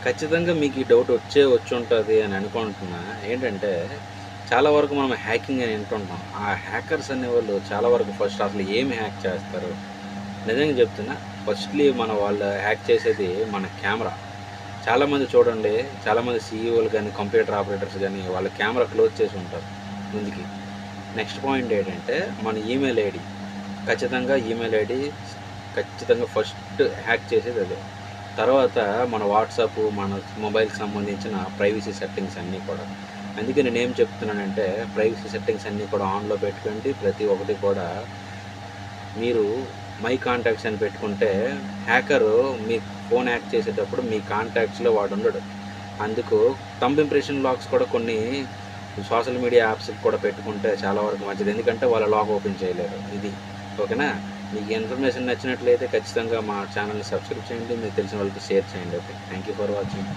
ఖచ్చితంగా మీకు ఈ డౌట్ వచ్చుంటది అని అనుకుంటున్నా. ఏంటంటే, చాలా వరకు మనం హ్యాకింగ్ అని వింటుంటాం. ఆ హ్యాకర్స్ అనేవాళ్ళు చాలా వరకు ఫస్ట్ అసలు ఏమి హ్యాక్ చేస్తారు? నిజంగా చెప్తున్నా. ఫస్ట్‌లీ వాళ్ళు హ్యాక్ చేసేది మన కెమెరా. చాలామంది చూడండి, చాలామంది సీఈఓలు గాని, కంప్యూటర్ ఆపరేటర్స్ గాని వాళ్ళ కెమెరా క్లోజ్ చేసి ఉంటారు ముందుకి. నెక్స్ట్ పాయింట్ ఏంటంటే, మన ఈమెయిల్ ఐడీ. ఖచ్చితంగా ఈమెయిల్ ఐడీ ఖచ్చితంగా ఫస్ట్ హ్యాక్ చేసేది అదే. తర్వాత మన వాట్సాప్, మన మొబైల్‌కి సంబంధించిన ప్రైవసీ సెట్టింగ్స్ అన్నీ కూడా. అందుకే నేనేం చెప్తున్నానంటే, ప్రైవసీ సెట్టింగ్స్ అన్నీ కూడా ఆన్‌లో పెట్టుకోండి. ప్రతి ఒక్కటి కూడా మీరు మై కాంటాక్ట్స్ అని పెట్టుకుంటే, హ్యాకరు మీ ఫోన్ హ్యాక్ చేసేటప్పుడు మీ కాంటాక్ట్స్‌లో వాడుండడు. అందుకు థంబ్ ఇంప్రెషన్ లాక్స్ కూడా కొన్ని సోషల్ మీడియా యాప్స్‌కి కూడా పెట్టుకుంటే చాలా వరకు మంచిది. ఎందుకంటే వాళ్ళు లాక్ ఓపెన్ చేయలేరు. ఇది. ఓకేనా? మీకు ఇన్ఫర్మేషన్ నచ్చినట్లయితే ఖచ్చితంగా మా ఛానల్‌ని సబ్స్క్రైబ్ చేయండి. మీకు తెలిసిన వాళ్ళకి షేర్ చేయండి. Okay. Thank you for watching.